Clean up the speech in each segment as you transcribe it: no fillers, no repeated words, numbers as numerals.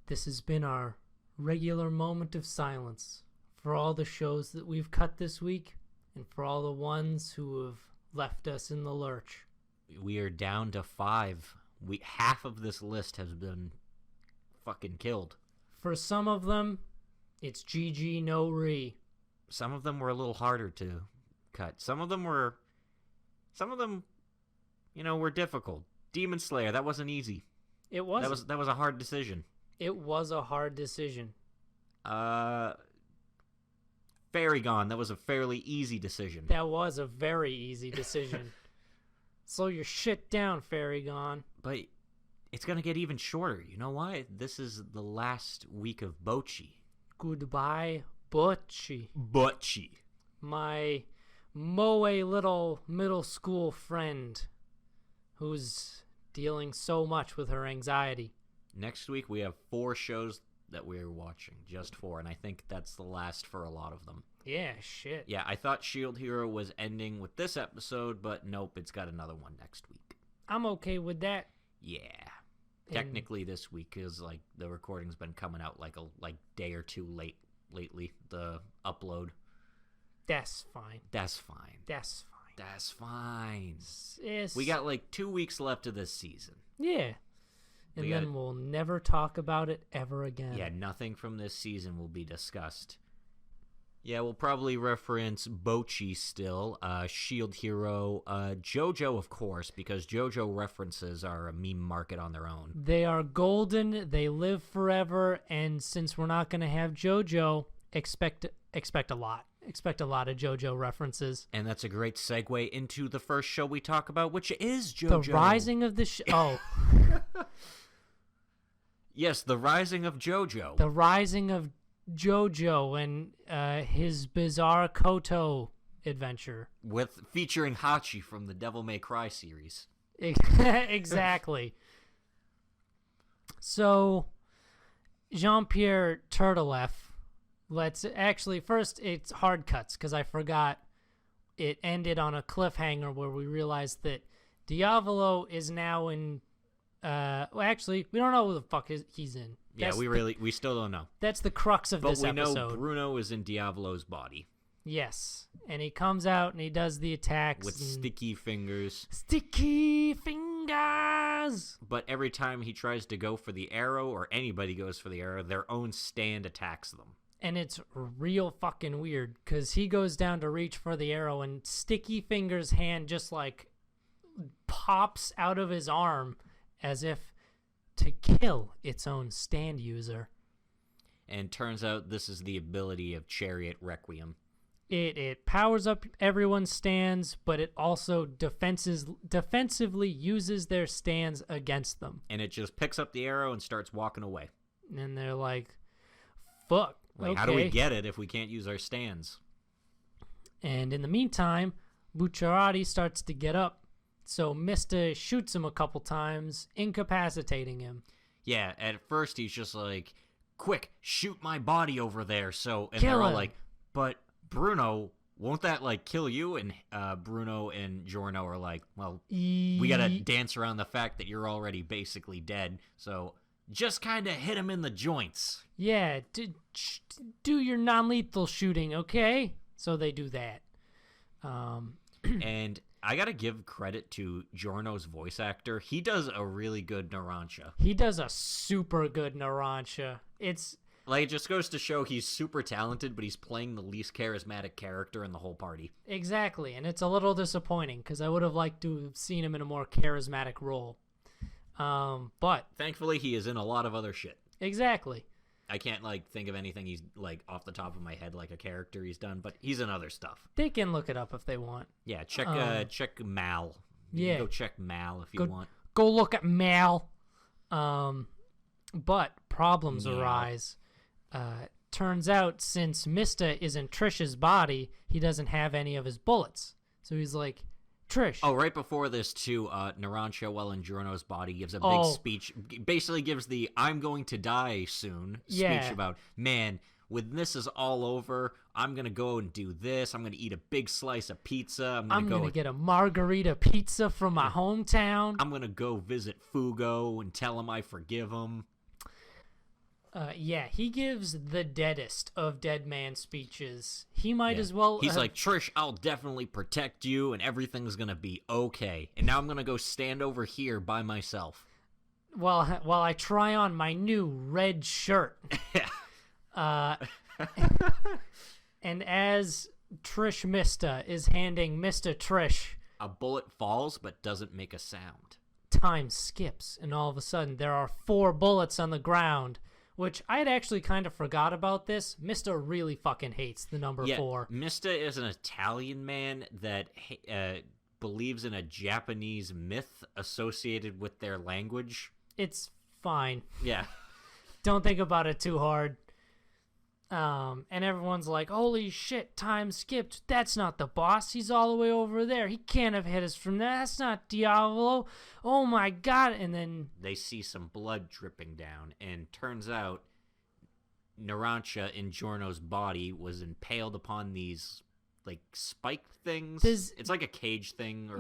This has been our regular moment of silence for all the shows that we've cut this week and for all the ones who have left us in the lurch. We are down to 5. Half of this list has been fucking killed. For some of them, it's GG no re. Some of them were a little harder to cut. Some of them, were difficult. Demon Slayer, that wasn't easy. It wasn't. That was a hard decision. It was a hard decision. Fairy Gone, that was a fairly easy decision. That was a very easy decision. Slow your shit down, Fairy Gone. But it's going to get even shorter. You know why? This is the last week of Bocchi. Goodbye, Bocchi. Bocchi. My moe little middle school friend who's dealing so much with her anxiety. Next week we have 4 shows that we're watching. Just 4. And I think that's the last for a lot of them. Yeah, shit. Yeah, I thought Shield Hero was ending with this episode, but nope, it's got another one next week. I'm okay with that. Yeah. Technically this week, because like the recording's been coming out like a day or two lately, the upload. That's fine. That's fine. That's fine. That's fine. Yes. We got like 2 weeks left of this season. Yeah. And then we'll never talk about it ever again. Yeah, nothing from this season will be discussed. Yeah, we'll probably reference Bocchi still, Shield Hero, JoJo, of course, because JoJo references are a meme market on their own. They are golden, they live forever, and since we're not going to have JoJo, expect a lot. Expect a lot of JoJo references. And that's a great segue into the first show we talk about, which is JoJo. The Rising of the... Oh. Yes, The Rising of JoJo. The Rising of JoJo and his bizarre Koto adventure. Featuring Hachi from the Devil May Cry series. Exactly. So, Jean-Pierre Turtleff, first it's hard cuts, because I forgot it ended on a cliffhanger where we realized that Diavolo is now in... actually, we don't know who the fuck he's in. Yeah, we still don't know. That's the crux of this episode. But we know Bruno is in Diavolo's body. Yes, and he comes out and he does the attacks. With sticky fingers. Sticky fingers! But every time he tries to go for the arrow, or anybody goes for the arrow, their own stand attacks them. And it's real fucking weird, because he goes down to reach for the arrow, and Sticky Fingers' hand just, like, pops out of his arm as if to kill its own stand user. And turns out this is the ability of Chariot Requiem. It powers up everyone's stands, but it also defensively uses their stands against them. And it just picks up the arrow and starts walking away. And they're like, fuck. Like, okay. How do we get it if we can't use our stands? And in the meantime, Bucciarati starts to get up. So Mista shoots him a couple times, incapacitating him. Yeah, at first he's just like, quick, shoot my body over there. And kill they're all him. Like, but Bruno, won't that like kill you? And Bruno and Giorno are like, well, we gotta dance around the fact that you're already basically dead. So just kind of hit him in the joints. Yeah, do your non-lethal shooting, okay? So they do that. And I gotta give credit to Giorno's voice actor. He does a really good Narancia. He does a super good Narancia. It's like, it just goes to show he's super talented, but he's playing the least charismatic character in the whole party. Exactly, and it's a little disappointing because I would have liked to have seen him in a more charismatic role. But thankfully, he is in a lot of other shit. Exactly. I can't think of anything he's off the top of my head like a character he's done, but he's in other stuff. They can look it up if they want. Yeah, check Mal. Yeah, go check Mal if you want. Go look at Mal. But problems arise. Turns out since Mista is in Trish's body, he doesn't have any of his bullets. So he's like, Trish. Oh, right before this, too, Narancia, while in Giorno's body, gives a big speech. Basically gives the I'm going to die soon speech about, man, when this is all over, I'm going to go and do this. I'm going to eat a big slice of pizza. I'm going to get a margarita pizza from my hometown. I'm going to go visit Fugo and tell him I forgive him. Yeah, he gives the deadest of dead man speeches. He might as well... He's like, Trish, I'll definitely protect you, and everything's going to be okay. And now I'm going to go stand over here by myself. While I try on my new red shirt. And as Trish Mista is handing Mr. Trish... A bullet falls, but doesn't make a sound. Time skips, and all of a sudden, there are 4 bullets on the ground... Which I had actually kind of forgot about this. Mista really fucking hates the number 4. Mista is an Italian man that believes in a Japanese myth associated with their language. It's fine. Yeah. Don't think about it too hard. And everyone's like, holy shit, time skipped. That's not the boss. He's all the way over there. He can't have hit us from there. That's not Diavolo. Oh my god. And then they see some blood dripping down, and turns out Narancia in Giorno's body was impaled upon these like spike things. It's like a cage thing, or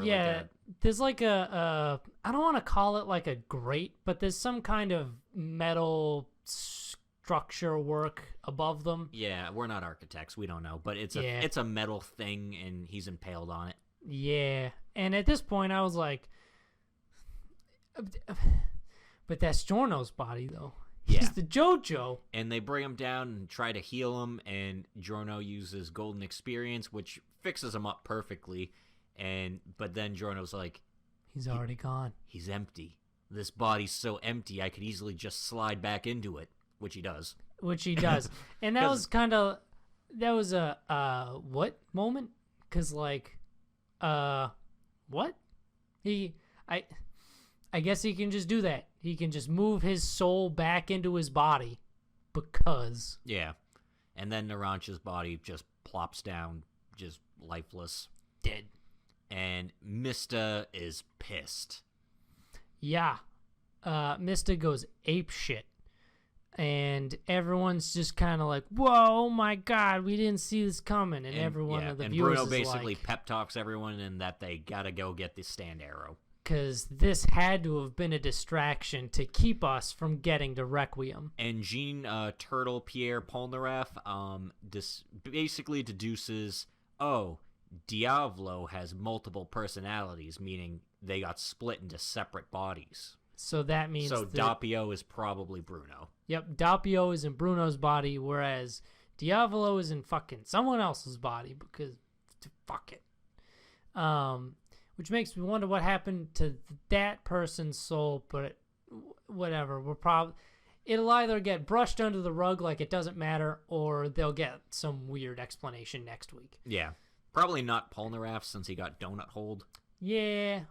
there's like a I don't want to call it like a grate, but there's some kind of metal structure work above them. Yeah, we're not architects, we don't know, but it's a metal thing, and he's impaled on it. Yeah, and at this point I was like, but that's Giorno's body though. He's the JoJo. And they bring him down and try to heal him, and Giorno uses Golden Experience, which fixes him up perfectly. But then Giorno's like, he's already gone. He's empty. This body's so empty, I could easily just slide back into it. Which he does. And that was a what moment? Because like, what? I guess he can just do that. He can just move his soul back into his body because. Yeah. And then Narancia's body just plops down, just lifeless. Dead. And Mista is pissed. Yeah. Mista goes ape shit. And everyone's just kind of like, whoa, my God, we didn't see this coming. And every one of the viewers Bruno basically like, pep talks everyone in that they got to go get the stand arrow. Because this had to have been a distraction to keep us from getting to Requiem. And Jean Turtle Pierre Polnareff basically deduces, Diavolo has multiple personalities, meaning they got split into separate bodies. So that means Doppio is probably Bruno. Yep, Doppio is in Bruno's body, whereas Diavolo is in fucking someone else's body because fuck it. Which makes me wonder what happened to that person's soul, but whatever. It'll either get brushed under the rug like it doesn't matter, or they'll get some weird explanation next week. Yeah. Probably not Polnareff since he got donut holed. Yeah.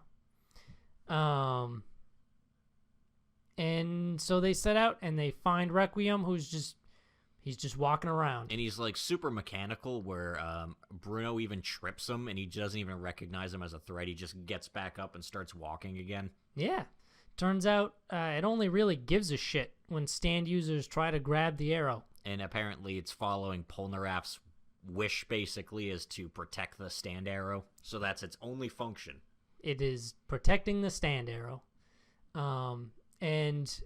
And so they set out and they find Requiem, he's just walking around. And he's like super mechanical where Bruno even trips him and he doesn't even recognize him as a threat. He just gets back up and starts walking again. Yeah. Turns out it only really gives a shit when stand users try to grab the arrow. And apparently it's following Polnareff's wish basically is to protect the stand arrow. So that's its only function. It is protecting the stand arrow. And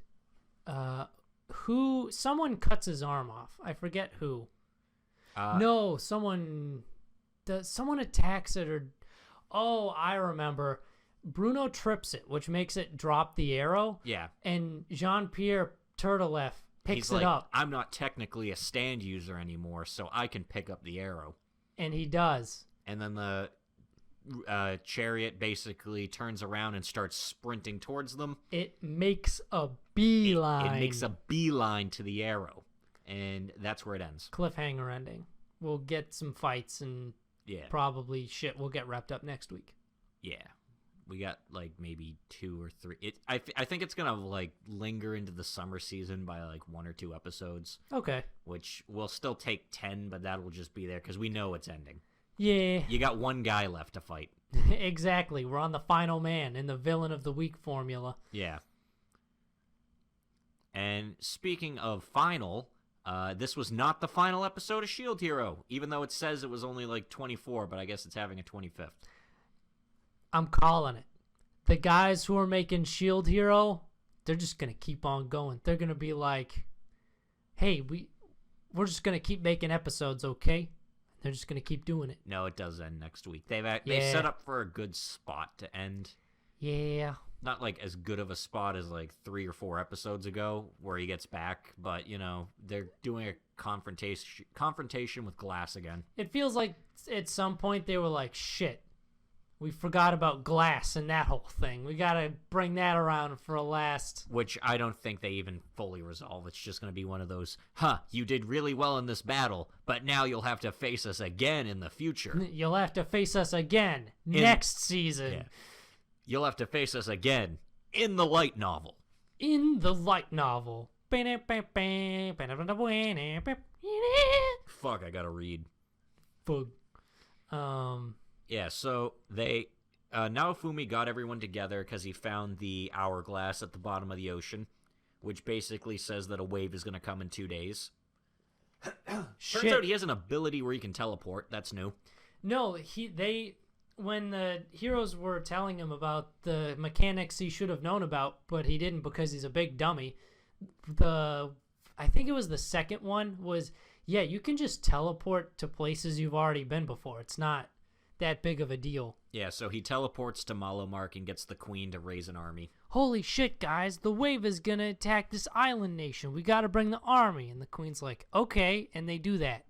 someone cuts his arm off. I forget who. No, someone attacks it I remember. Bruno trips it, which makes it drop the arrow. Yeah. And Jean-Pierre Turtleff picks it up. I'm not technically a stand user anymore, so I can pick up the arrow. And he does. And then the chariot basically turns around and starts sprinting towards them. It makes a beeline. It makes a beeline to the arrow, and that's where it ends. Cliffhanger ending. We'll get some fights and probably shit will get wrapped up next week. Yeah, we got like maybe 2 or 3. I think it's gonna like linger into the summer season by like 1 or 2 episodes. Okay. Which will still take 10, but that will just be there because we know it's ending. Yeah. You got one guy left to fight. Exactly. We're on the final man in the villain of the week formula. Yeah. And speaking of final, this was not the final episode of Shield Hero, even though it says it was only like 24, but I guess it's having a 25th. I'm calling it. The guys who are making Shield Hero, they're just going to keep on going. They're going to be like, hey, we're just gonna keep making episodes, okay? They're just gonna keep doing it. No, it does end next week. They set up for a good spot to end. Yeah. Not like as good of a spot as like 3 or 4 episodes ago where he gets back, but they're doing a confrontation with Glass again. It feels like at some point they were like, shit, we forgot about Glass and that whole thing. We gotta bring that around for a last. Which I don't think they even fully resolve. It's just gonna be one of those, you did really well in this battle, but now you'll have to face us again in the future. You'll have to face us again next season. Yeah. You'll have to face us again in the light novel. In the light novel. Fuck, I gotta read. Fuck. Yeah, so they... Naofumi got everyone together because he found the hourglass at the bottom of the ocean, which basically says that a wave is going to come in 2 days. Turns out he has an ability where he can teleport. That's new. No, when the heroes were telling him about the mechanics he should have known about, but he didn't because he's a big dummy, I think it was the second one was, yeah, you can just teleport to places you've already been before. It's not that big of a deal. Yeah, so he teleports to Malomark and gets the queen to raise an army. Holy shit, guys, the wave is gonna attack this island nation. We gotta bring the army. And the queen's like, okay, and they do that.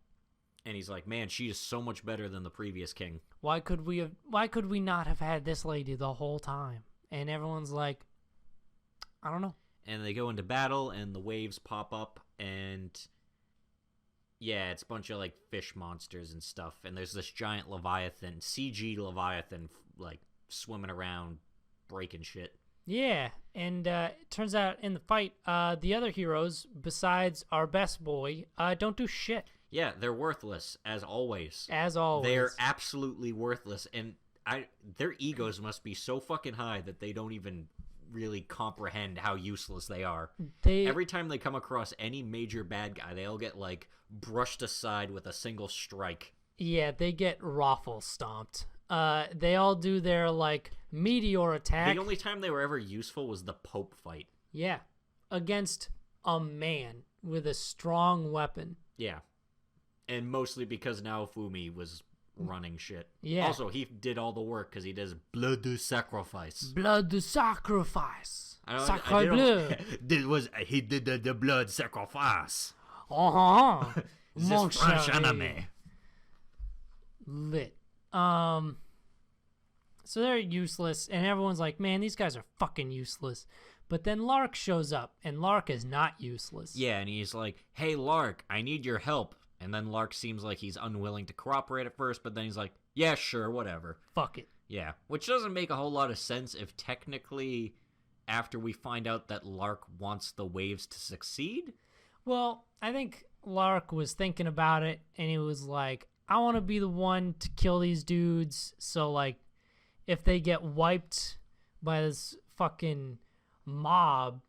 And he's like, man, she is so much better than the previous king. Why could we not have had this lady the whole time? And everyone's like, I don't know. And they go into battle, and the waves pop up, and yeah, it's a bunch of like fish monsters and stuff. And there's this giant Leviathan, CG Leviathan, like swimming around, breaking shit. Yeah, and it turns out in the fight, the other heroes, besides our best boy, don't do shit. Yeah, they're worthless, as always. As always. They're absolutely worthless, and their egos must be so fucking high that they don't even really comprehend how useless they are. Every time they come across any major bad guy, they all get, like, brushed aside with a single strike. Yeah, they get raffle stomped. They all do their, like, meteor attack. The only time they were ever useful was the Pope fight. Yeah, against a man with a strong weapon. Yeah. And mostly because Naofumi was running shit. Yeah. Also, he did all the work because he does blood de sacrifice. Blood de sacrifice. Sacre bleu. He did the blood sacrifice. Mon French anime. Lit. So they're useless, and everyone's like, man, these guys are fucking useless. But then Lark shows up, and Lark is not useless. Yeah, and he's like, hey, Lark, I need your help. And then Lark seems like he's unwilling to cooperate at first, but then he's like, yeah, sure, whatever. Fuck it. Yeah, which doesn't make a whole lot of sense if technically after we find out that Lark wants the waves to succeed. Well, I think Lark was thinking about it, and he was like, I want to be the one to kill these dudes, so, like, if they get wiped by this fucking mob,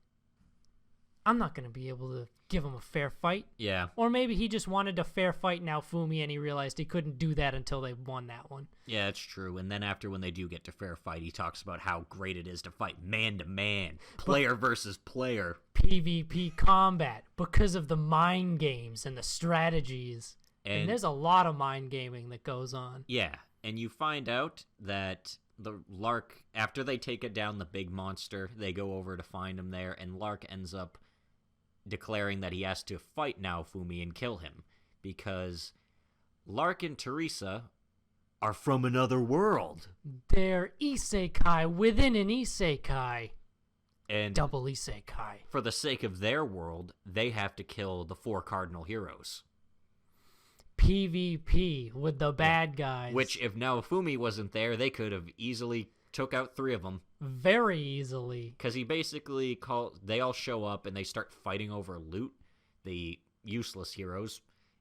I'm not going to be able to give him a fair fight. Yeah. Or maybe he just wanted a fair fight Naofumi, and he realized he couldn't do that until they won that one. Yeah, that's true. And then after when they do get to fair fight, he talks about how great it is to fight man-to-man, player versus player. PvP combat, because of the mind games and the strategies. And there's a lot of mind gaming that goes on. Yeah, and you find out that the Lark, after they take it down the big monster, they go over to find him there, and Lark ends up declaring that he has to fight Naofumi and kill him because Lark and Teresa are from another world. They're isekai within an isekai. And double isekai. For the sake of their world, they have to kill the 4 cardinal heroes. PvP with the bad guys. Which, if Naofumi wasn't there, they could have easily took out 3 of them. Very easily. Because he basically they all show up and they start fighting over loot, the useless heroes.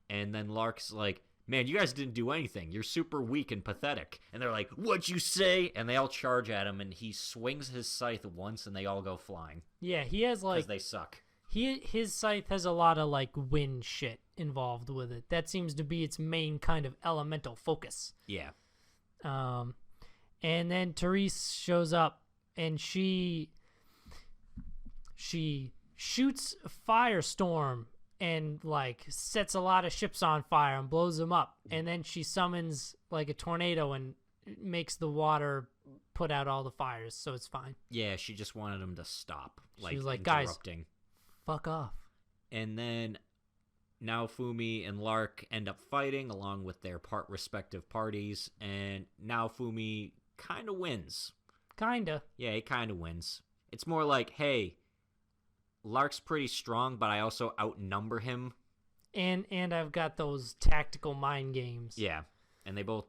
And then Lark's like, man, you guys didn't do anything. You're super weak and pathetic. And they're like, what'd you say? And they all charge at him, and he swings his scythe once, and they all go flying. Yeah, he has like... because they suck. His scythe has a lot of like wind shit involved with it. That seems to be its main kind of elemental focus. Yeah. And then Therese shows up, and she shoots a firestorm and like sets a lot of ships on fire and blows them up. And then she summons like a tornado and makes the water put out all the fires, so it's fine. Yeah, she just wanted him to stop. She was like, interrupting. Guys, fuck off. And then Naofumi and Lark end up fighting along with their respective parties, and Naofumi kind of wins. Kinda. Yeah, he kind of wins. It's more like, hey, Lark's pretty strong, but I also outnumber him. And I've got those tactical mind games. Yeah, and they both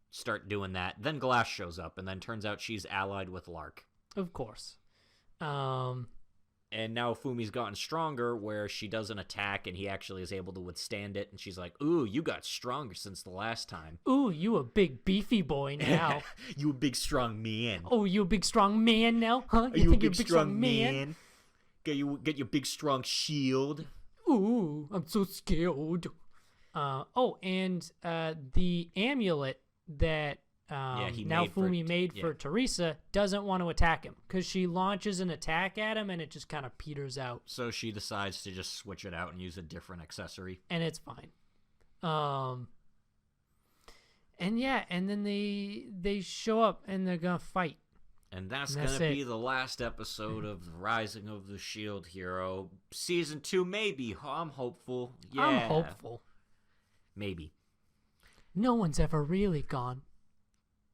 start doing that. Then Glass shows up, and then turns out she's allied with Lark. Of course. And now Fumi's gotten stronger, where she does an attack, and he actually is able to withstand it. And she's like, ooh, you got stronger since the last time. Ooh, you a big beefy boy now. You a big strong man. Oh, you a big strong man now? Huh? You think you're a big strong man? Get your big strong shield. Ooh, I'm so scared. And the amulet that Naofumi made for Teresa doesn't want to attack him because she launches an attack at him and it just kind of peters out. So she decides to just switch it out and use a different accessory. And it's fine. And then they show up and they're going to fight. And that's going to be the last episode of The Rising of the Shield Hero. Season 2, maybe. I'm hopeful. Yeah. I'm hopeful. Maybe. No one's ever really gone.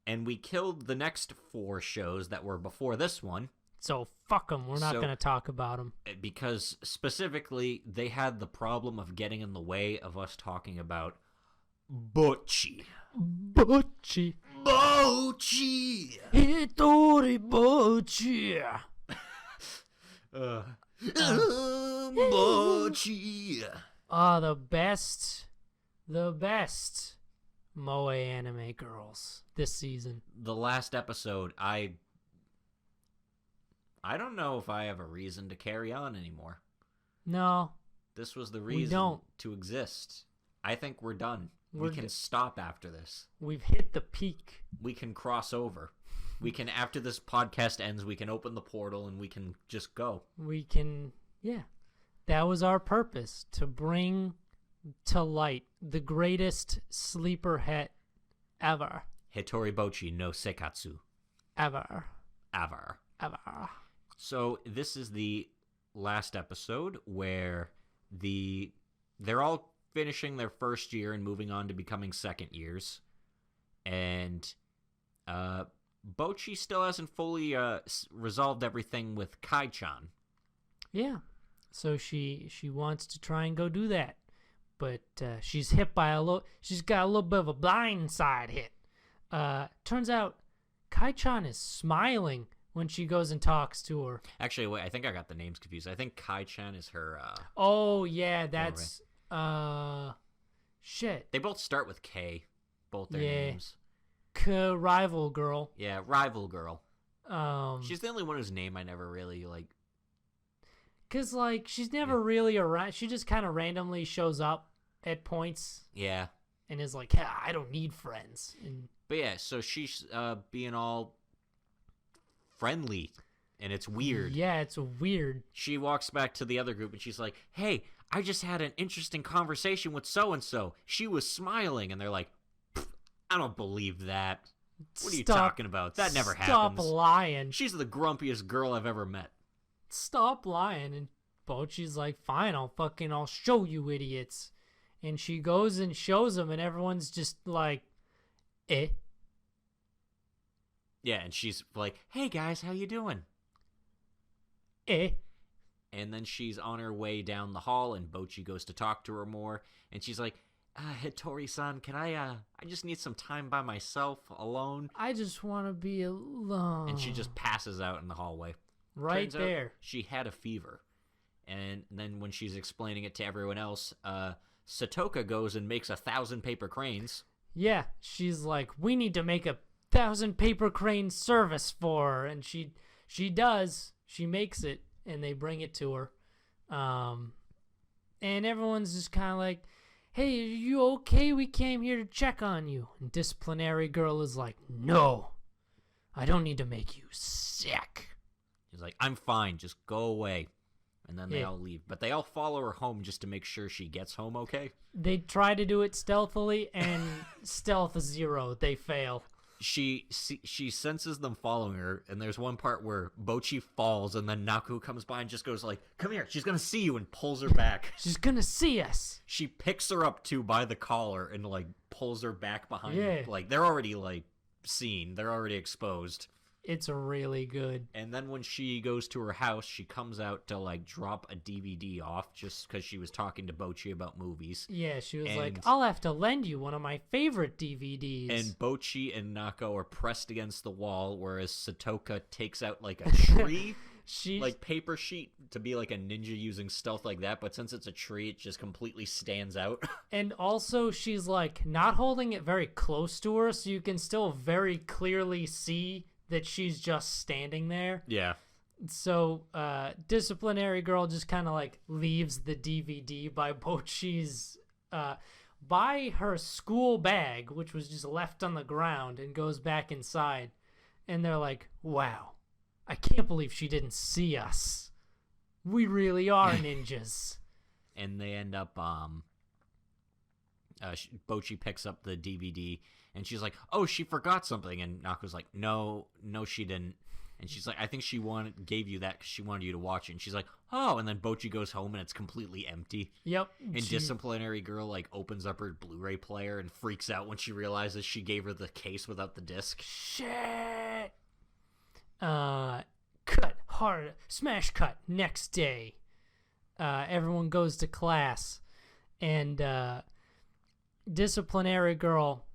And we killed the next 4 shows that were before this one. So fuck them. We're not going to talk about them. Because specifically, they had the problem of getting in the way of us talking about Bocchi. Bocchi. Bocchi. Hitoribocchi. Bocchi. The best Moe anime girls this season. The last episode, I don't know if I have a reason to carry on anymore. No. This was the reason to exist. I think we're done. We can stop after this. We've hit the peak. We can cross over. We can, after this podcast ends, we can open the portal and we can just go. We can, yeah. That was our purpose, to bring to light the greatest sleeper hit ever. Hitoribocchi no Sekatsu. Ever. So this is the last episode where they're all finishing their first year and moving on to becoming second years. And Bocchi still hasn't fully resolved everything with Kai-chan. Yeah. So she wants to try and go do that. But she's hit by she's got a little bit of a blindside hit. Turns out Kai-chan is smiling when she goes and talks to her. Actually, wait, I think I got the names confused. I think Kai-chan is her... oh, yeah, that's... shit. They both start with K, both their names. Rival girl. Yeah, rival girl. She's the only one whose name I never really, like... Because, like, she's never really around. She just kind of randomly shows up at points. Yeah. And is like, yeah, I don't need friends. But yeah, so she's being all friendly, and it's weird. Yeah, it's weird. She walks back to the other group, and she's like, hey, I just had an interesting conversation with so-and-so. She was smiling. And they're like, I don't believe that. What are you talking about? That never happens. Stop lying. She's the grumpiest girl I've ever met. Stop lying. And Bocchi's like, fine, I'll show you idiots. And she goes and shows them, and everyone's just like, eh. Yeah, and she's like, hey guys, how you doing? Eh. And then she's on her way down the hall, and Bocchi goes to talk to her more, and she's like, Hitori-san, can I just need some time by myself, alone? I just want to be alone. And she just passes out in the hallway. Right there. She had a fever. And then when she's explaining it to everyone else, Satoka goes and makes 1,000 paper cranes. Yeah, she's like, we need to make 1,000 paper crane service for her. And she does. She makes it, and they bring it to her. And everyone's just kind of like, hey, are you okay? We came here to check on you. And Disciplinary Girl is like, no, I don't need to make you sick. She's like, I'm fine. Just go away. And then they all leave. But they all follow her home just to make sure she gets home okay. They try to do it stealthily, and stealth 0. They fail. She senses them following her, and there's one part where Bocchi falls, and then Naku comes by and just goes like, "Come here, she's gonna see you," and pulls her back. She's gonna see us. She picks her up too by the collar and like pulls her back behind. Yeah. Like they're already like seen, they're already exposed. It's really good. And then when she goes to her house, she comes out to like drop a DVD off just because she was talking to Bocchi about movies. Yeah, she was like, "I'll have to lend you one of my favorite DVDs." And Bocchi and Nako are pressed against the wall, whereas Satoka takes out like a tree, like paper sheet to be like a ninja using stealth like that. But since it's a tree, it just completely stands out. And also, she's like not holding it very close to her, so you can still very clearly see that she's just standing there. Yeah. So, disciplinary girl just kind of like leaves the DVD by Bocchi's, by her school bag, which was just left on the ground, and goes back inside. And they're like, "Wow, I can't believe she didn't see us. We really are ninjas." And they end up, Bocchi picks up the DVD, and she's like, "Oh, she forgot something." And Nako's like, No, she didn't." And she's like, "I think she gave you that because she wanted you to watch it." And she's like, "Oh." And then Bocchi goes home, and it's completely empty. Yep. And disciplinary girl like opens up her Blu-ray player and freaks out when she realizes she gave her the case without the disc. Shit. Cut hard. Smash cut. Next day. Everyone goes to class, and disciplinary girl,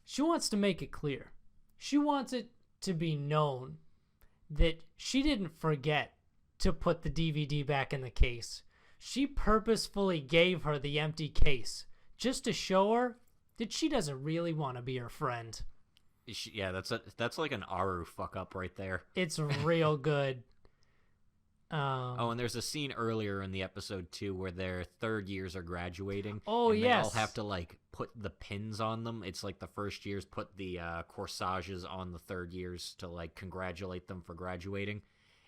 she wants to make it clear. She wants it to be known that she didn't forget to put the DVD back in the case. She purposefully gave her the empty case just to show her that she doesn't really want to be her friend. Yeah, that's like an Aru fuck up right there. It's real good. And there's a scene earlier in the episode too where their third years are graduating. Oh, and yes. They all have to like put the pins on them. It's like the first years put the corsages on the third years to like congratulate them for graduating.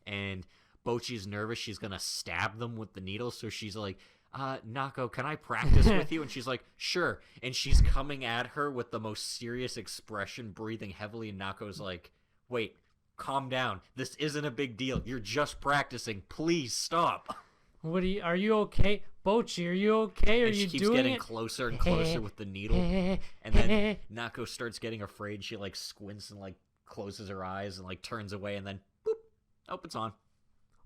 And Bocchi's nervous. She's gonna stab them with the needle, so she's like, "Nako, can I practice with you?" And she's like, "Sure." And she's coming at her with the most serious expression, breathing heavily. And Nako's like, "Wait. Calm down. This isn't a big deal. You're just practicing. Please stop." Are you okay? Bocchi, are you okay? Are you doing it? She keeps getting closer and closer with the needle. And then Nako starts getting afraid. She like squints and like closes her eyes and like turns away, and then boop. Oh, it's on.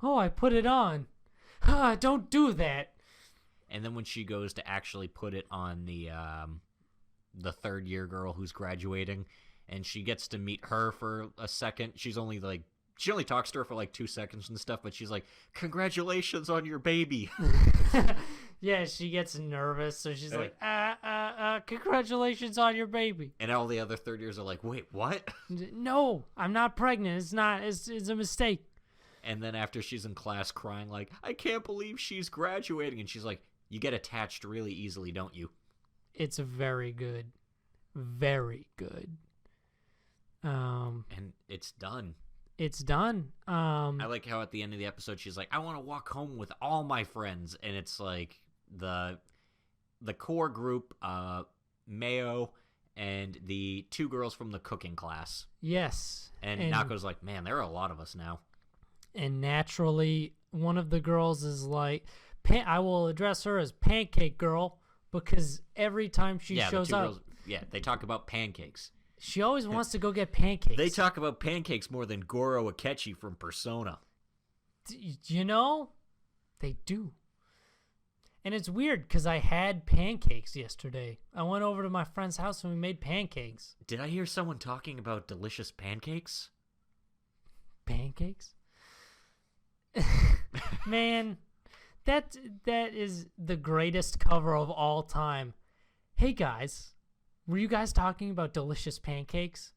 "Oh, I put it on." Don't do that. And then when she goes to actually put it on the third year girl who's graduating, and she gets to meet her for a second. She only talks to her for like 2 seconds and stuff, but she's like, "Congratulations on your baby." Yeah, she gets nervous, so she's like, "Congratulations on your baby." And all the other third years are like, "Wait, what?" "No, I'm not pregnant. It's not. It's a mistake." And then after she's in class crying like, "I can't believe she's graduating," and she's like, "You get attached really easily, don't you?" It's very good. Very good. And it's done. It's done. I like how at the end of the episode she's like, "I want to walk home with all my friends," and it's like the core group, Mayo and the 2 girls from the cooking class. Yes. And Nako's like, "Man, there are a lot of us now." And naturally, one of the girls is like, I will address her as Pancake Girl, because every time she shows up, they talk about pancakes. She always wants to go get pancakes. They talk about pancakes more than Goro Akechi from Persona. You know, they do. And it's weird because I had pancakes yesterday. I went over to my friend's house and we made pancakes. Did I hear someone talking about delicious pancakes? Pancakes? Man, that is the greatest cover of all time. Hey guys, were you guys talking about delicious pancakes?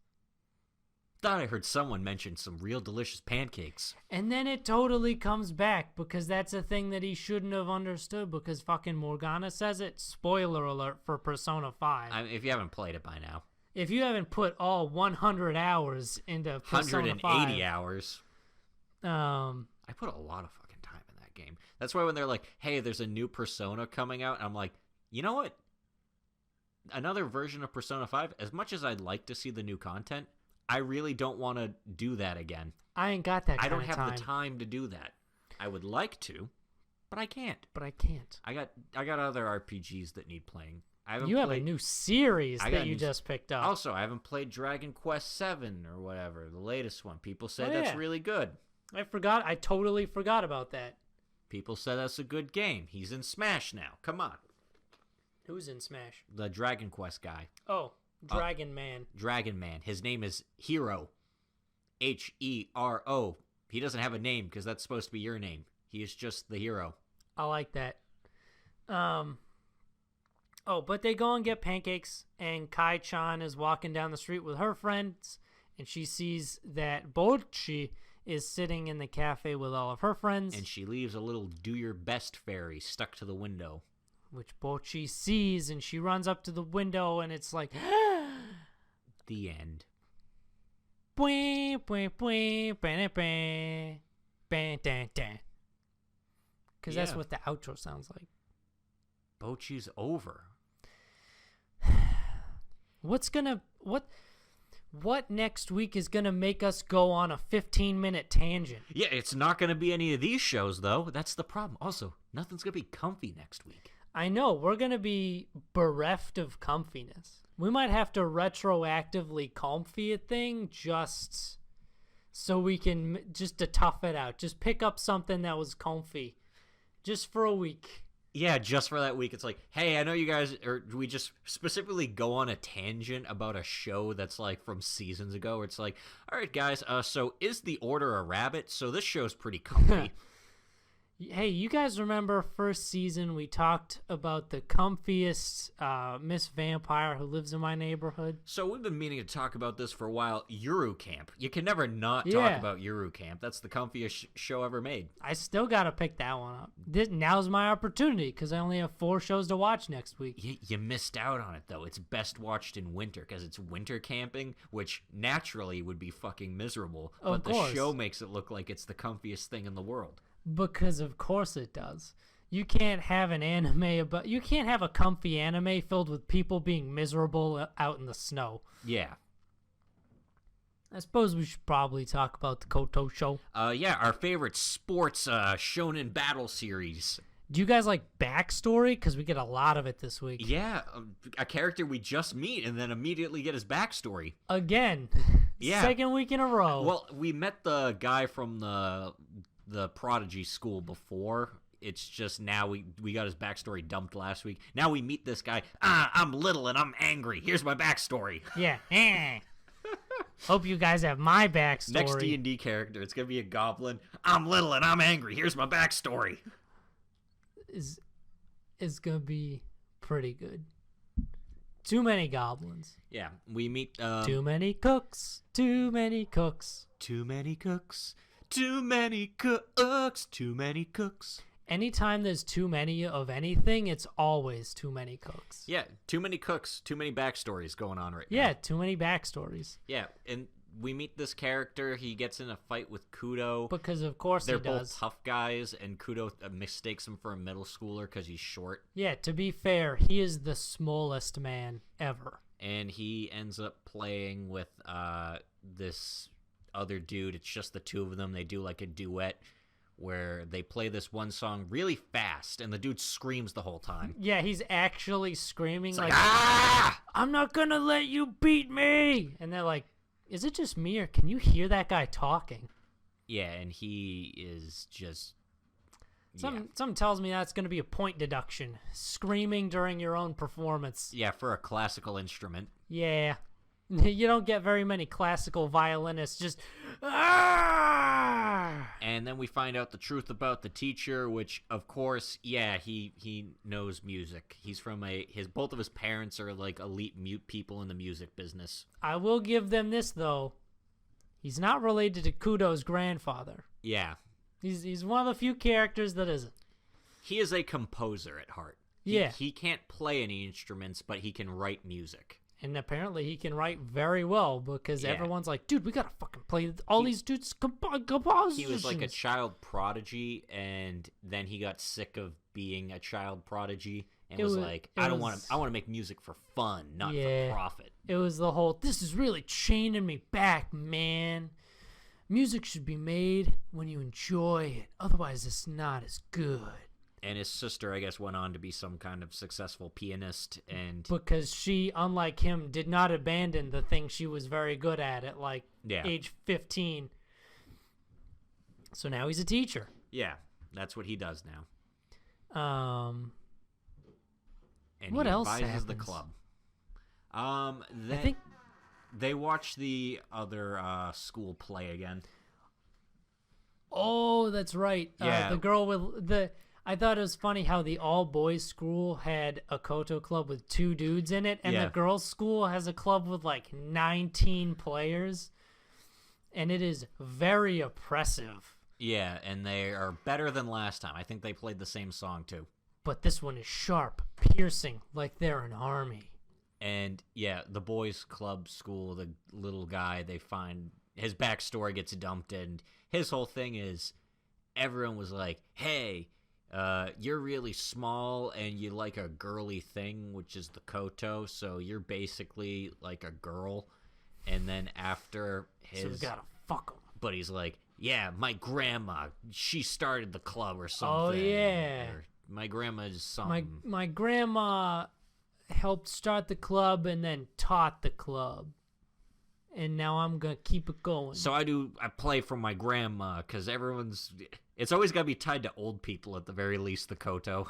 Thought I heard someone mention some real delicious pancakes. And then it totally comes back because that's a thing that he shouldn't have understood because fucking Morgana says it. Spoiler alert for Persona 5. If you haven't played it by now. If you haven't put all 100 hours into Persona 5. 180 hours. I put a lot of fucking time in that game. That's why when they're like, hey, there's a new Persona coming out, I'm like, you know what? Another version of Persona 5, as much as I'd like to see the new content, I really don't want to do that again. I ain't got that kind of time. I don't have the time to do that. I would like to, but I can't. I got other RPGs that need playing. You have a new series that you just picked up. Also, I haven't played Dragon Quest 7 or whatever, the latest one. People say that's really good. I totally forgot about that. People said that's a good game. He's in Smash now. Come on. Who's in Smash? The Dragon Quest guy. Oh, Dragon Man. Dragon Man. His name is Hero. Hero. He doesn't have a name because that's supposed to be your name. He is just the hero. I like that. But they go and get pancakes, and Kai-chan is walking down the street with her friends, and she sees that Bocchi is sitting in the cafe with all of her friends. And she leaves a little do-your-best fairy stuck to the window. Which Bocchi sees, and she runs up to the window, and it's like... The end. Because that's what the outro sounds like. Bocchi's over. What next week is gonna make us go on a 15-minute tangent? Yeah, it's not gonna be any of these shows though. That's the problem. Also, nothing's gonna be comfy next week. I know, we're gonna be bereft of comfiness. We might have to retroactively comfy a thing just so we can just to tough it out. Just pick up something that was comfy just for a week. Yeah, just for that week. It's like, hey, I know you guys, or do we just specifically go on a tangent about a show that's like from seasons ago? Where it's like, all right, guys, so is The Order a rabbit? So this show's pretty comfy. Hey, you guys remember first season we talked about the comfiest Miss Vampire who lives in my neighborhood? So we've been meaning to talk about this for a while. Yuru Camp. You can never not talk about Yuru Camp. That's the comfiest show ever made. I still got to pick that one up. Now's my opportunity because I only have 4 shows to watch next week. You missed out on it, though. It's best watched in winter because it's winter camping, which naturally would be fucking miserable. But the show makes it look like it's the comfiest thing in the world. Because of course it does. You can't have you can't have a comfy anime filled with people being miserable out in the snow. Yeah. I suppose we should probably talk about the Koto show. Yeah, our favorite sports shonen battle series. Do you guys like backstory? Because we get a lot of it this week. Yeah, a character we just meet and then immediately get his backstory. Again. Yeah. Second week in a row. Well, we met the guy from the Prodigy school before. It's just now we got his backstory dumped last week. Now we meet this guy. I'm little and I'm angry. Here's my backstory. Yeah. Hope you guys have my backstory. Next D&D character, it's gonna be a goblin. I'm little and I'm angry. Here's my backstory. Is gonna be pretty good. Too many goblins. Yeah, we meet too many cooks. Too many cooks. Too many cooks. Too many cooks, too many cooks. Anytime there's too many of anything, it's always too many cooks. Yeah, too many cooks, too many backstories going on right now. Yeah, too many backstories. Yeah, and we meet this character. He gets in a fight with Kudo. Because of course he does. They're both tough guys, and Kudo mistakes him for a middle schooler because he's short. Yeah, to be fair, he is the smallest man ever. And he ends up playing with this other dude. It's just the two of them. They do like a duet where they play this one song really fast and the dude screams the whole time. Yeah, he's actually screaming it's like I'm not gonna let you beat me, and they're like, is it just me or can you hear that guy talking? Yeah, and he is just Something tells me that's going to be a point deduction. Screaming during your own performance. Yeah, for a classical instrument. Yeah. You don't get very many classical violinists just And then we find out the truth about the teacher, which of course, yeah, he knows music. He's from both of his parents are like elite mute people in the music business. I will give them this though. He's not related to Kudo's grandfather. Yeah. He's one of the few characters that isn't. He is a composer at heart. He can't play any instruments, but he can write music. And apparently he can write very well because everyone's like, dude, we got to fucking play all these dudes' compositions. He was like a child prodigy, and then he got sick of being a child prodigy and was like, I want to make music for fun, not for profit. It was the whole, this is really chaining me back, man. Music should be made when you enjoy it. Otherwise, it's not as good. And his sister, I guess, went on to be some kind of successful pianist. And because she, unlike him, did not abandon the thing she was very good at age 15. So now he's a teacher. Yeah, that's what he does now. And what he else advises happens? the club. Then I think they watch the other school play again. Oh, that's right. Yeah. The girl with the... I thought it was funny how the all-boys school had a Koto club with 2 dudes in it, and the girls' school has a club with, 19 players, and it is very oppressive. Yeah, and they are better than last time. I think they played the same song, too. But this one is sharp, piercing, like they're an army. And, yeah, the boys' club school, the little guy, they find... His backstory gets dumped, and his whole thing is everyone was like, hey... you're really small and you like a girly thing, which is the koto, so you're basically like a girl. And then after so we gotta fuck him. But he's like, yeah, my grandma, she started the club or something. Oh yeah, or, my grandma's something. My grandma helped start the club and then taught the club. And now I'm gonna keep it going. So I play for my grandma, because it's always gotta be tied to old people at the very least, the koto.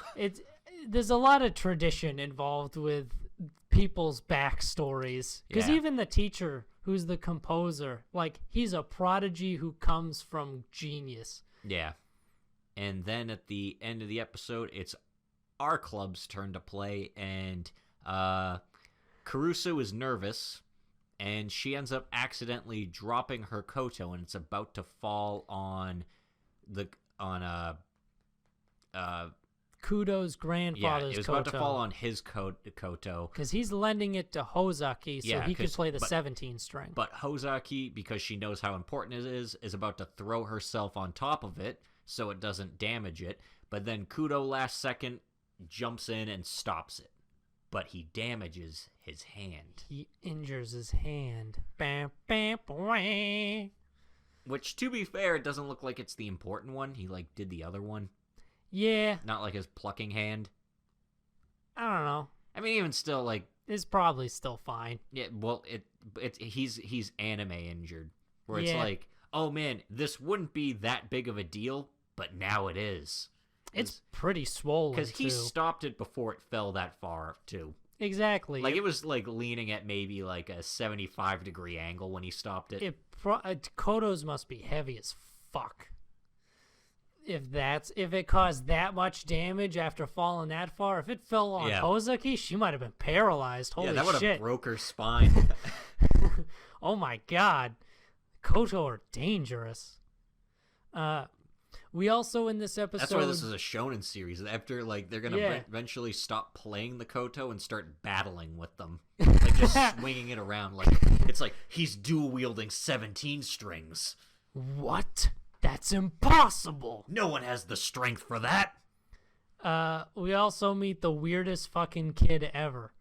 There's a lot of tradition involved with people's backstories. Because even the teacher, who's the composer, he's a prodigy who comes from genius. Yeah. And then at the end of the episode, it's our club's turn to play, and Caruso is nervous. And she ends up accidentally dropping her koto, and it's about to fall on Kudo's grandfather's koto. Yeah, it was about to fall on his koto. Because he's lending it to Hozaki so he could play the 17 string. But Hozaki, because she knows how important it is about to throw herself on top of it so it doesn't damage it. But then Kudo last second jumps in and stops it. But he damages his hand. He injures his hand. Bam, bam, bam. Which, to be fair, it doesn't look like it's the important one. He, did the other one. Yeah. Not like his plucking hand. I don't know. I mean, even still, it's probably still fine. Yeah, well, he's anime injured. Where it's like, oh man, this wouldn't be that big of a deal, but now it is. It's pretty swollen, because he stopped it before it fell that far, too. Exactly. It was, leaning at maybe, a 75-degree angle when he stopped it. Kotos must be heavy as fuck. If it caused that much damage after falling that far, if it fell on Hozaki, she might have been paralyzed. Holy shit. Yeah, that would have broke her spine. Oh my god. Koto are dangerous. We also, in this episode... That's why this is a shonen series. After, they're going to eventually stop playing the koto and start battling with them. Just swinging it around. It's he's dual-wielding 17 strings. What? That's impossible! No one has the strength for that! We also meet the weirdest fucking kid ever.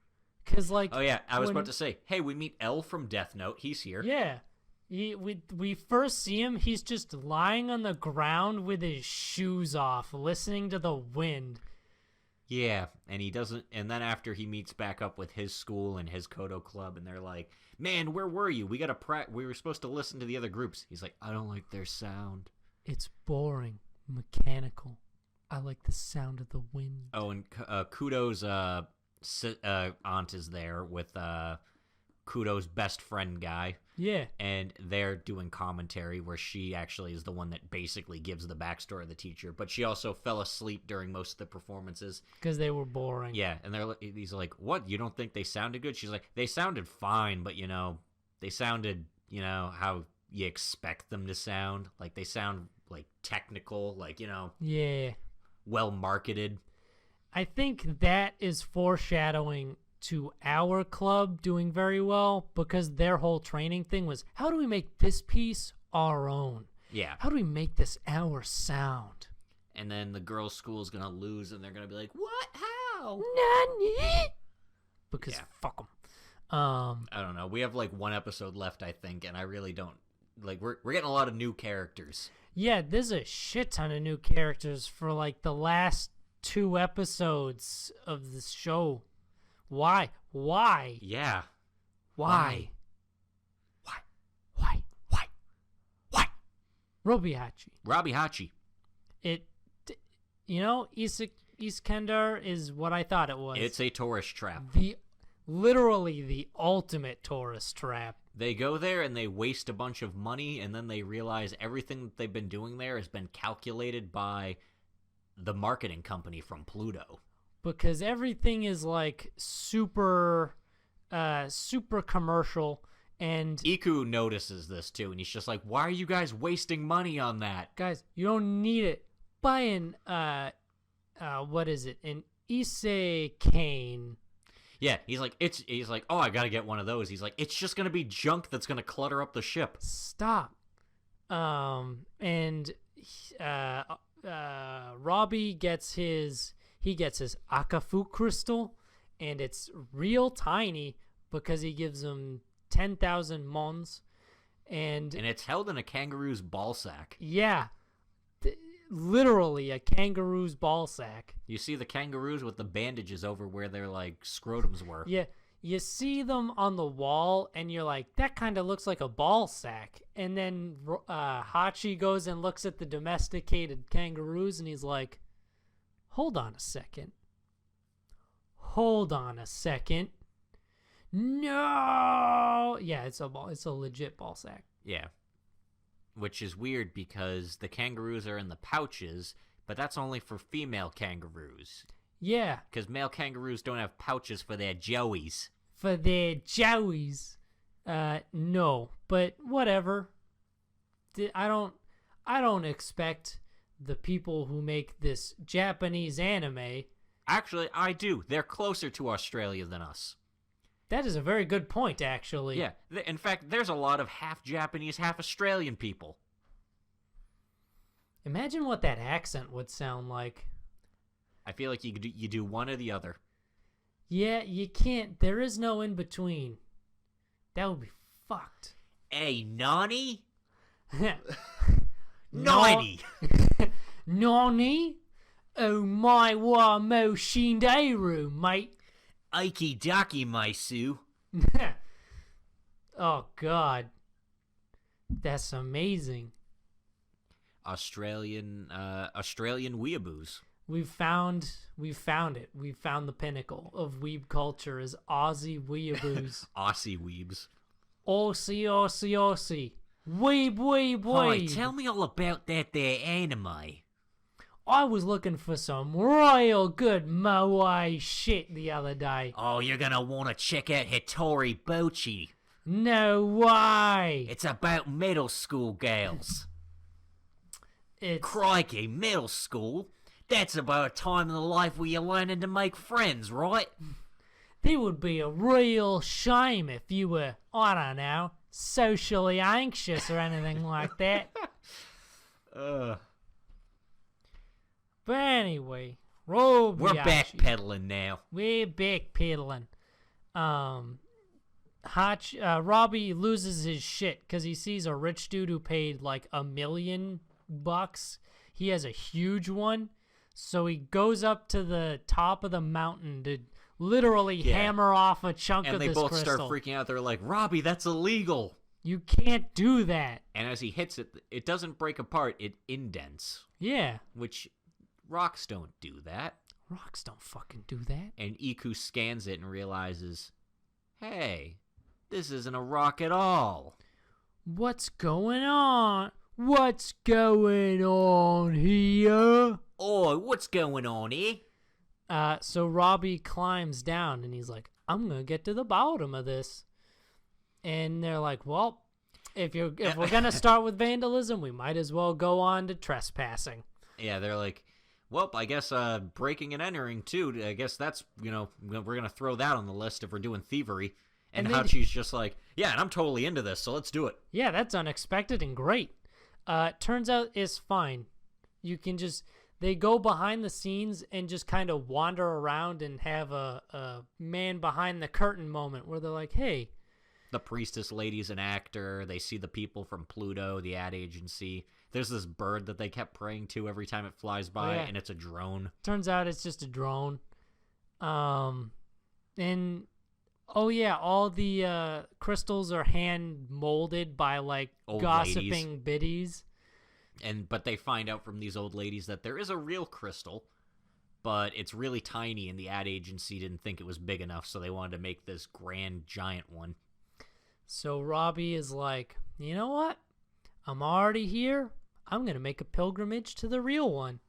Because, Oh, yeah, I was about to say, hey, we meet L from Death Note. He's here. Yeah. We first see him, he's just lying on the ground with his shoes off, listening to the wind. Yeah, and he doesn't, and then after he meets back up with his school and his Koto club, and they're like, man, where were you? We were supposed to listen to the other groups. He's like, I don't like their sound. It's boring, mechanical. I like the sound of the wind. Oh, and Kudo's aunt is there with Kudo's best friend guy. Yeah. And they're doing commentary where she actually is the one that basically gives the backstory of the teacher, but she also fell asleep during most of the performances. Because they were boring. Yeah, and he's like, what, you don't think they sounded good? She's like, they sounded fine, but, they sounded, how you expect them to sound. They sound, technical, Yeah. well-marketed. I think that is foreshadowing to our club doing very well because their whole training thing was, how do we make this piece our own? Yeah. How do we make this our sound? And then the girls' school is going to lose, and they're going to be like, what? How? Nani? Because fuck them. I don't know. We have like one episode left, I think, and I really don't... Like, we're getting a lot of new characters. Yeah, there's a shit ton of new characters for like the last 2 episodes of the show. Why? Yeah. Why? Robbie Hachi. East Kendar is what I thought it was. It's a tourist trap. Literally the ultimate tourist trap. They go there and they waste a bunch of money, and then they realize everything that they've been doing there has been calculated by the marketing company from Pluto. Because everything is like super commercial. And Iku notices this too, and he's just like, why are you guys wasting money on that? Guys, you don't need it. Buy an, what is it? An Issei Kane. Yeah, he's like, oh, I gotta get one of those. He's like, it's just gonna be junk that's gonna clutter up the ship. Stop. Robbie gets his Akafu crystal, and it's real tiny because he gives him 10,000 mons, and it's held in a kangaroo's ball sack. Yeah, literally a kangaroo's ball sack. You see the kangaroos with the bandages over where their like scrotums were. Yeah, you see them on the wall, and you're like, that kind of looks like a ball sack. And then Hachi goes and looks at the domesticated kangaroos, and he's like, hold on a second. No! Yeah, it's a legit ball sack. Yeah. Which is weird because the kangaroos are in the pouches, but that's only for female kangaroos. Yeah. Because male kangaroos don't have pouches for their joeys. No, but whatever. I don't expect the people who make this Japanese anime. Actually, I do. They're closer to Australia than us. That is a very good point, actually. Yeah. In fact, there's a lot of half Japanese, half Australian people. Imagine what that accent would sound like. I feel like you do one or the other. Yeah, you can't. There is no in between. That would be fucked. Hey, Nani? 90. Nani? Oh my wa mo shinderu, mate. Aiki daki maisu. Oh God. That's amazing. Australian weeaboos. We've found it. We've found the pinnacle of weeb culture is Aussie weeaboos. Aussie weebs. Aussie. Weeb. Hi, tell me all about that there anime. I was looking for some real good moe shit the other day. Oh, you're gonna want to check out Hitoribocchi. No way. It's about middle school girls. It's... Crikey, middle school? That's about a time in the life where you're learning to make friends, right? It would be a real shame if you were, I don't know, socially anxious or anything like that. But anyway, we're backpedaling now. We're backpedaling. Robbie loses his shit because he sees a rich dude who paid like $1 million. He has a huge one, so he goes up to the top of the mountain to literally hammer off a chunk of this crystal. And they both start freaking out. They're like, Robbie, that's illegal. You can't do that. And as he hits it, it doesn't break apart. It indents. Yeah. Which rocks don't do that. Rocks don't fucking do that. And Iku scans it and realizes, hey, this isn't a rock at all. What's going on? What's going on here? Oh, what's going on here? So Robbie climbs down and he's like, I'm gonna get to the bottom of this. And they're like, well, if we're gonna start with vandalism, we might as well go on to trespassing. Yeah, they're like, well, I guess breaking and entering, too. I guess that's, we're going to throw that on the list if we're doing thievery. And Hachi's just like, yeah, and I'm totally into this, so let's do it. Yeah, that's unexpected and great. Turns out it's fine. You can just... They go behind the scenes and just kind of wander around and have a man behind the curtain moment where they're like, hey. The priestess lady's an actor. They see the people from Pluto, the ad agency. There's this bird that they kept praying to every time it flies by, and it's a drone. Turns out it's just a drone. And, all the crystals are hand-molded by, like, old gossiping ladies. biddies. But they find out from these old ladies that there is a real crystal, but it's really tiny, and the ad agency didn't think it was big enough, so they wanted to make this grand, giant one. So Robbie is like, you know what? I'm already here. I'm going to make a pilgrimage to the real one.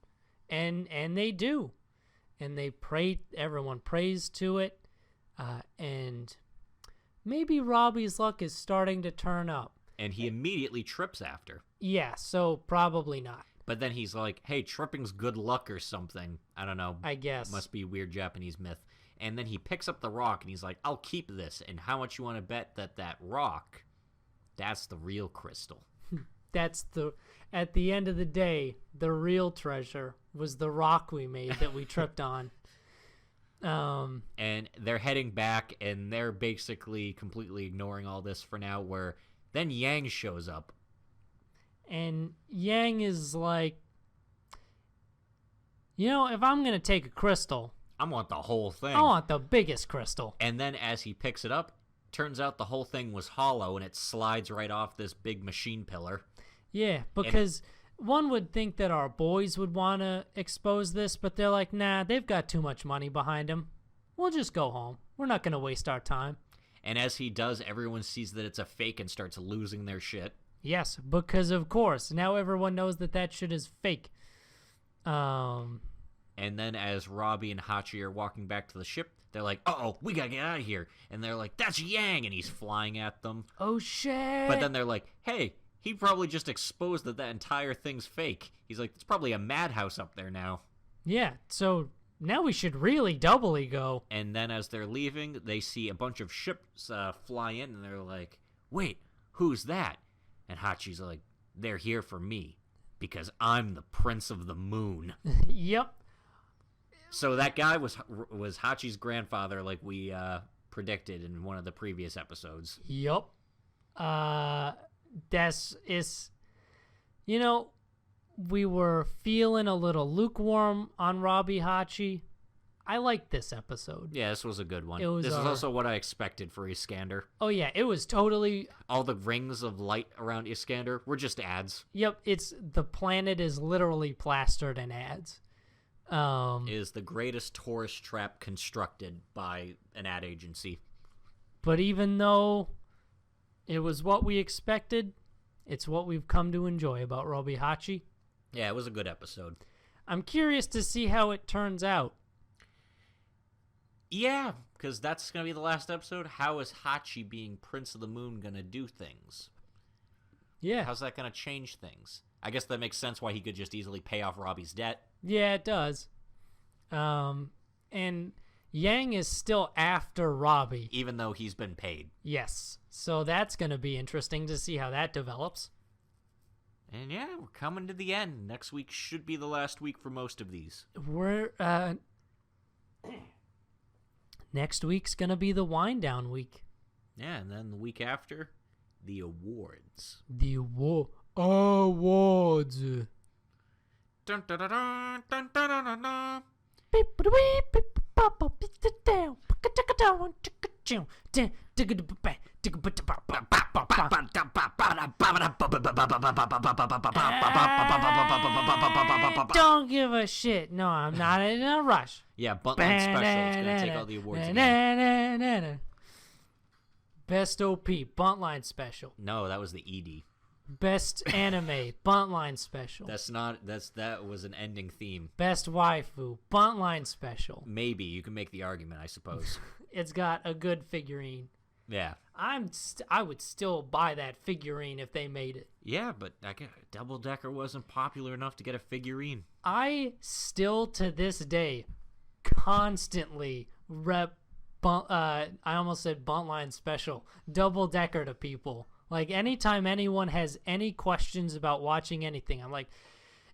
And they do. And they pray, everyone prays to it. And maybe Robbie's luck is starting to turn up. And he immediately trips after. Yeah, so probably not. But then he's like, hey, tripping's good luck or something. I don't know. I guess. Must be a weird Japanese myth. And then he picks up the rock and he's like, I'll keep this. And how much you want to bet that rock, that's the real crystal? At the end of the day, the real treasure was the rock we made that we tripped on. And they're heading back and they're basically completely ignoring all this for now, where then Yang shows up. And Yang is like, if I'm going to take a crystal, I want the whole thing. I want the biggest crystal. And then as he picks it up, turns out the whole thing was hollow and it slides right off this big machine pillar. Yeah, because one would think that our boys would want to expose this, but they're like, nah, they've got too much money behind them. We'll just go home. We're not going to waste our time. And as he does, everyone sees that it's a fake and starts losing their shit. Yes, because of course. Now everyone knows that shit is fake. And then as Robbie and Hachi are walking back to the ship, they're like, uh-oh, we gotta get out of here. And they're like, that's Yang, and he's flying at them. Oh, shit. But then they're like, hey, he probably just exposed that entire thing's fake. He's like, it's probably a madhouse up there now. Yeah, so now we should really doubly go. And then as they're leaving, they see a bunch of ships fly in, and they're like, wait, who's that? And Hachi's like, they're here for me, because I'm the Prince of the Moon. Yep. So that guy was Hachi's grandfather, like we predicted in one of the previous episodes. Yep. We were feeling a little lukewarm on Robbie Hachi. I liked this episode. Yeah, this was a good one. This is also what I expected for Iskander. Oh, yeah, it was totally... All the rings of light around Iskander were just ads. Yep, the planet is literally plastered in ads. It is the greatest tourist trap constructed by an ad agency. But even though it was what we expected, it's what we've come to enjoy about Robbie Hachi. Yeah, it was a good episode. I'm curious to see how it turns out. Yeah, because that's going to be the last episode. How is Hachi being Prince of the Moon going to do things? Yeah. How's that going to change things? I guess that makes sense why he could just easily pay off Robbie's debt. Yeah, it does. And Yang is still after Robbie. Even though he's been paid. Yes. So that's going to be interesting to see how that develops. And yeah, we're coming to the end. Next week should be the last week for most of these. Next week's going to be the wind down week. Yeah, and then the week after, the awards. The awards. Dun, dun, dun, dun, dun, dun, dun, dun. Don't give a shit. No, I'm not in a rush. Yeah, Buntline Special is going to take all the awards again. Best OP, Buntline Special. No, that was the ED. Best Anime, Buntline Special. That was an ending theme. Best Waifu, Buntline Special. Maybe. You can make the argument, I suppose. It's got a good figurine. Yeah. I would still buy that figurine if they made it. Yeah, but Double Decker wasn't popular enough to get a figurine. I still, to this day, constantly rep, I almost said Buntline Special, Double Decker to people. Like, anytime anyone has any questions about watching anything, I'm like,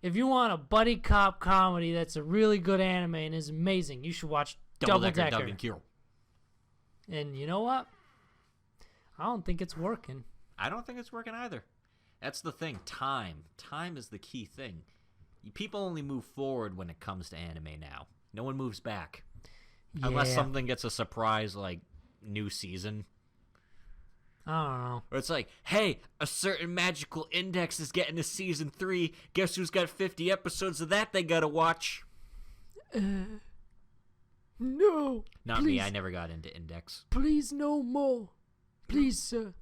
if you want a buddy cop comedy that's a really good anime and is amazing, you should watch Double Decker. Dub and Kill. And you know what? I don't think it's working. I don't think it's working either. That's the thing. Time is the key thing. People only move forward when it comes to anime now. No one moves back. Yeah. Unless something gets a surprise, like, new season. I don't know. Or it's like, hey, a certain magical index is getting to season 3. Guess who's got 50 episodes of that they gotta watch? No. Not me. I never got into index. Please, no more. Please, sir.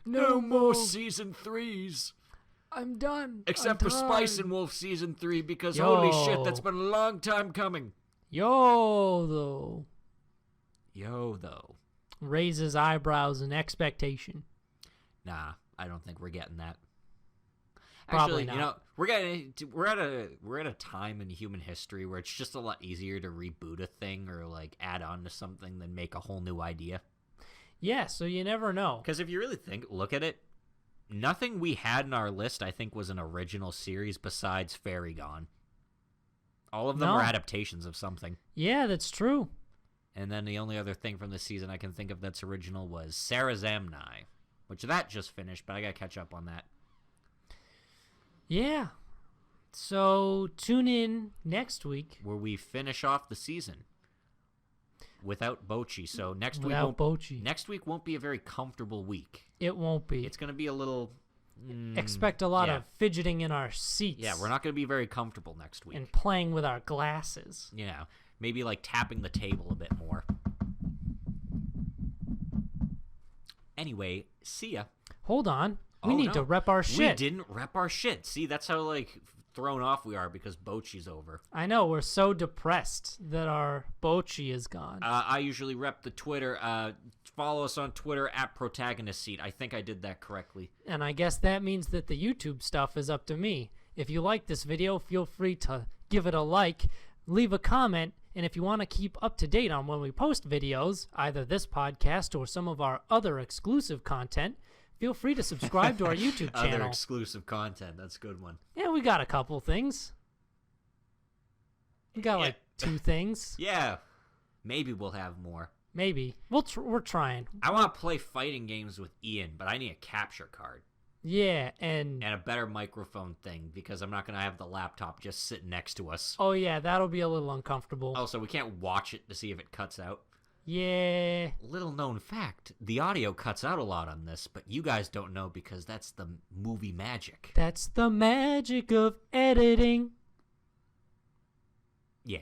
No more season 3s. I'm done. Except for Spice and Wolf season 3, because holy shit, that's been a long time coming. Yo, though. Raises eyebrows in expectation. Nah, I don't think we're getting that. Probably Actually, not. You know, we're at a time in human history where it's just a lot easier to reboot a thing or like add on to something than make a whole new idea. Yeah, so you never know. Because if you really look at it, nothing we had in our list, I think, was an original series besides Fairy Gone. All of them are adaptations of something. Yeah, that's true. And then the only other thing from this season I can think of that's original was Sarazamni, which that just finished, but I gotta catch up on that. Yeah. So tune in next week. Where we finish off the season without Bocchi. So next week won't be a very comfortable week. It won't be. It's gonna be a little... expect a lot of fidgeting in our seats. Yeah, we're not going to be very comfortable next week. And playing with our glasses. Yeah, maybe like tapping the table a bit more. Anyway, see ya. Hold on. We need to rep our shit. We didn't rep our shit. See, that's how like thrown off we are because Bocchi's over. I know. We're so depressed that our Bocchi is gone. I usually rep the Twitter. Follow us on Twitter at Protagonist Seat. I think I did that correctly. And I guess that means that the YouTube stuff is up to me. If you like this video, feel free to give it a like, leave a comment, and if you want to keep up to date on when we post videos, either this podcast or some of our other exclusive content, feel free to subscribe to our YouTube channel. Other exclusive content. That's a good one. Yeah, we got a couple things. We got like 2 things. Yeah. Maybe we'll have more. Maybe. We're trying. I want to play fighting games with Ian, but I need a capture card. Yeah, and a better microphone thing, because I'm not going to have the laptop just sitting next to us. Oh, yeah, that'll be a little uncomfortable. Also, we can't watch it to see if it cuts out. Yeah. Little known fact, the audio cuts out a lot on this, but you guys don't know because that's the movie magic. That's the magic of editing. Yeah.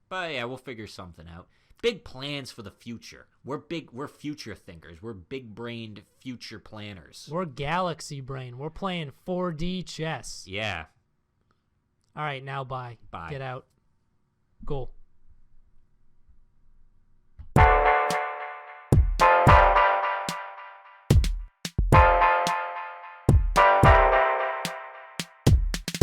But yeah, we'll figure something out. Big plans for the future. We're future thinkers. We're big-brained future planners. We're galaxy brain. We're playing 4D chess. Yeah. All right, now bye. Bye. Get out. Go.